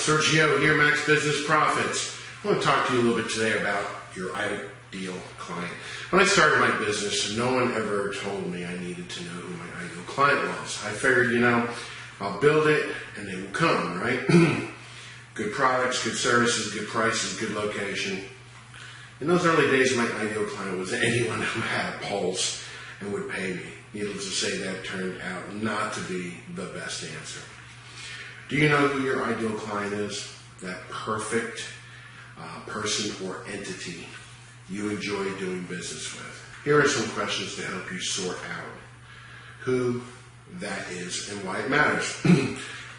Sergio here, Max Business Profits. I want to talk to you a little bit today about your ideal client. When I started my business, no one ever told me I needed to know who my ideal client was. I figured, I'll build it and they will come, right? Good products, good services, good prices, good location. In those early days, my ideal client was anyone who had a pulse and would pay me. Needless to say, that turned out not to be the best answer. Do you know who your ideal client is? That perfect person or entity you enjoy doing business with. Here are some questions to help you sort out who that is and why it matters.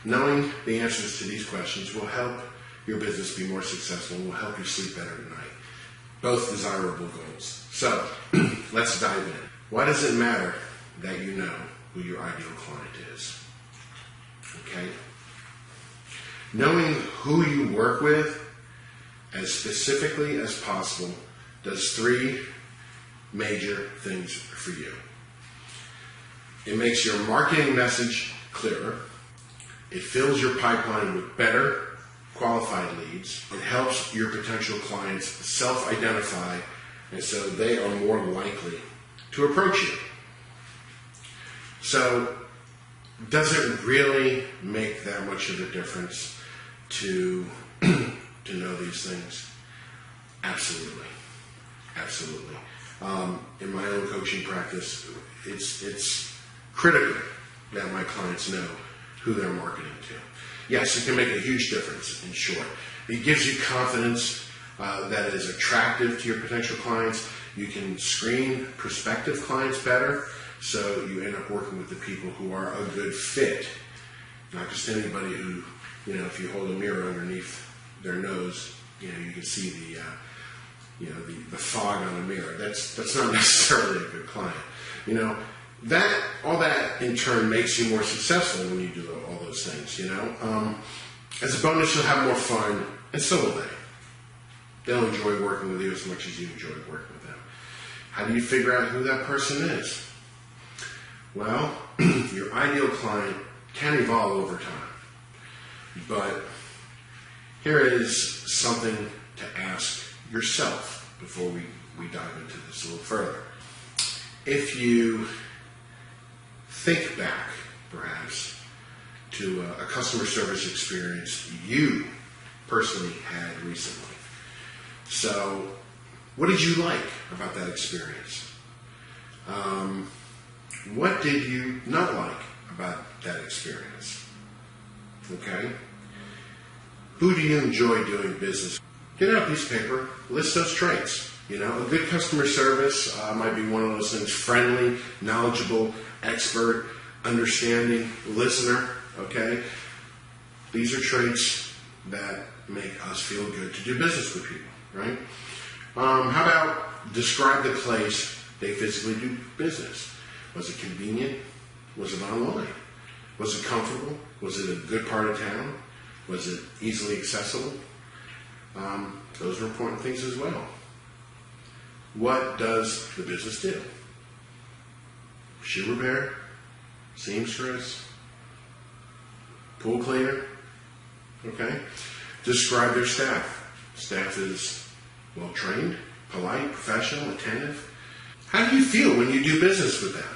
Knowing the answers to these questions will help your business be more successful and will help you sleep better at night. Both desirable goals. So, let's dive in. Why does it matter that you know who your ideal client is? Okay? Knowing who you work with as specifically as possible does three major things for you. It makes your marketing message clearer. It fills your pipeline with better qualified leads. It helps your potential clients self-identify, and so they are more likely to approach you. So, does it really make that much of a difference to know these things? Absolutely. Absolutely. In my own coaching practice, it's critical that my clients know who they're marketing to. Yes, it can make a huge difference, in short. It gives you confidence that is attractive to your potential clients. You can screen prospective clients better, so you end up working with the people who are a good fit, not just anybody who, if you hold a mirror underneath their nose, you can see the fog on a mirror. That's not necessarily a good client. All that in turn makes you more successful when you do all those things. As a bonus, you'll have more fun, and so will they. They'll enjoy working with you as much as you enjoy working with them. How do you figure out who that person is? Well, your ideal client can evolve over time. But here is something to ask yourself before we dive into this a little further. If you think back, perhaps, to a customer service experience you personally had recently. So, what did you like about that experience? What did you not like about that experience? Okay? Who do you enjoy doing business? Get out a piece of paper, list those traits. A good customer service might be one of those things: friendly, knowledgeable, expert, understanding, listener. Okay? These are traits that make us feel good to do business with people, right? How about describe the place they physically do business? Was it convenient? Was it online? Was it comfortable? Was it a good part of town? Was it easily accessible? Those are important things as well. What does the business do? Shoe repair? Seamstress? Pool cleaner? Okay. Describe their staff. Staff is well-trained, polite, professional, attentive. How do you feel when you do business with them?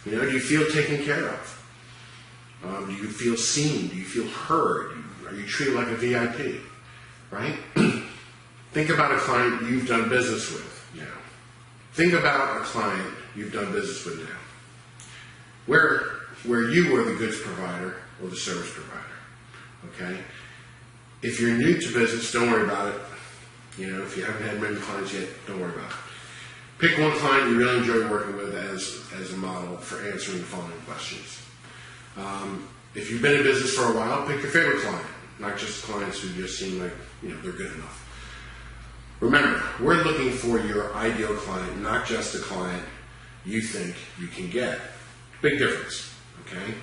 Do you feel taken care of? Do you feel seen? Do you feel heard? Are you treated like a VIP? Right? Think about a client you've done business with now. Think about a client you've done business with now. Where you were the goods provider or the service provider. Okay? If you're new to business, don't worry about it. If you haven't had many clients yet, don't worry about it. Pick one client you really enjoy working with as a model for answering the following questions. If you've been in business for a while, pick your favorite client, not just clients who just seem like they're good enough. Remember, we're looking for your ideal client, not just a client you think you can get. Big difference, okay?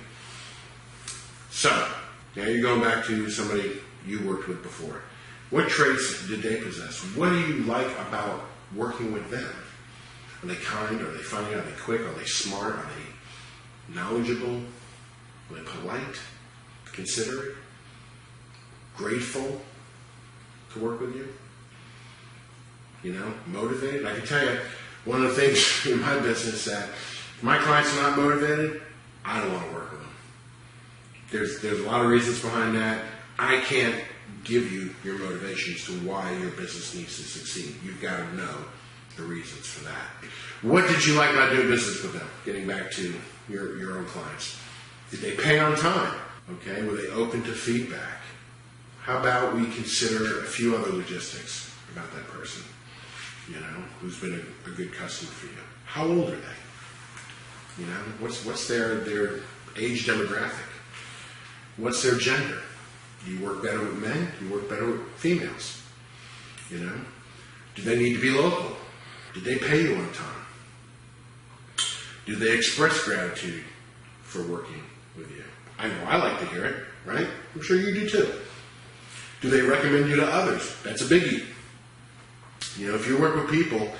So, now you're going back to somebody you worked with before. What traits did they possess? What do you like about working with them? Are they kind? Are they funny? Are they quick? Are they smart? Are they knowledgeable? Are they polite? Considerate? grateful to work with you? You know, motivated? I can tell you, one of the things in my business that if my clients are not motivated, I don't want to work with them. There's a lot of reasons behind that. I can't give you your motivations to why your business needs to succeed. You've got to know the reasons for that. What did you like about doing business with them? Getting back to your own clients. Did they pay on time? Okay, were they open to feedback? How about we consider a few other logistics about that person, you know, who's been a good customer for you? How old are they? You know, what's their age demographic? What's their gender? Do you work better with men? Do you work better with females? You know, do they need to be local? Did they pay you on time? Do they express gratitude for working with you? I know I like to hear it, right? I'm sure you do too. Do they recommend you to others? That's a biggie. You know, if you work with people,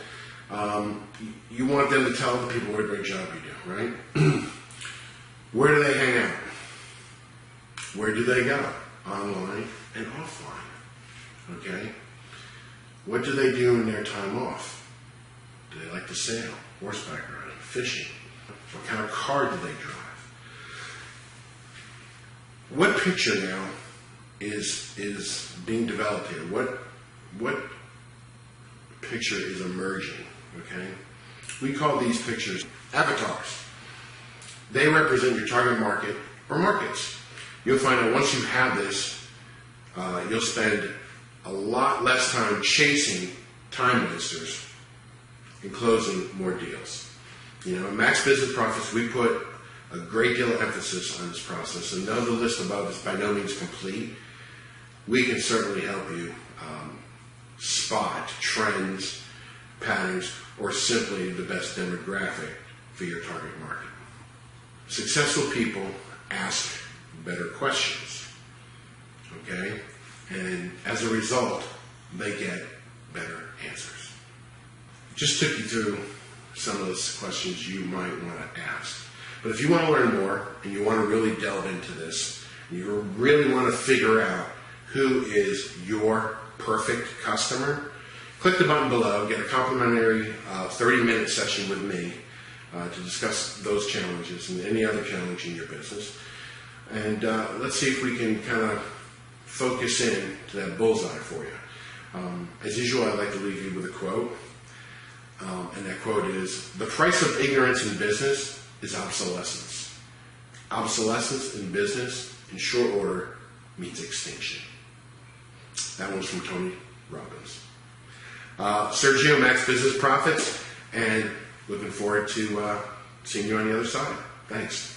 you want them to tell the people what a great job you do, right? Where do they hang out? Where do they go? Online and offline. Okay? What do they do in their time off? Do they like to sail, horseback riding, fishing? What kind of car do they drive? What picture now is being developed here? What picture is emerging? Okay? We call these pictures avatars. They represent your target market or markets. You'll find that once you have this, you'll spend a lot less time chasing time wasters and closing more deals. You know, in Max Business Profits, we put a great deal of emphasis on this process. And though the list above is by no means complete, we can certainly help you spot trends, patterns, or simply the best demographic for your target market. Successful people ask better questions, okay? And as a result, they get better answers. Just took you through some of those questions you might want to ask. But if you want to learn more and you want to really delve into this, and you really want to figure out who is your perfect customer, click the button below, get a complimentary 30-minute session with me to discuss those challenges and any other challenge in your business. And let's see if we can kind of focus in to that bullseye for you. As usual, I'd like to leave you with a quote. And that quote is, "The price of ignorance in business is obsolescence. Obsolescence in business, in short order, means extinction." That one's from Tony Robbins. Sergio, Max Business Profits, and looking forward to seeing you on the other side. Thanks.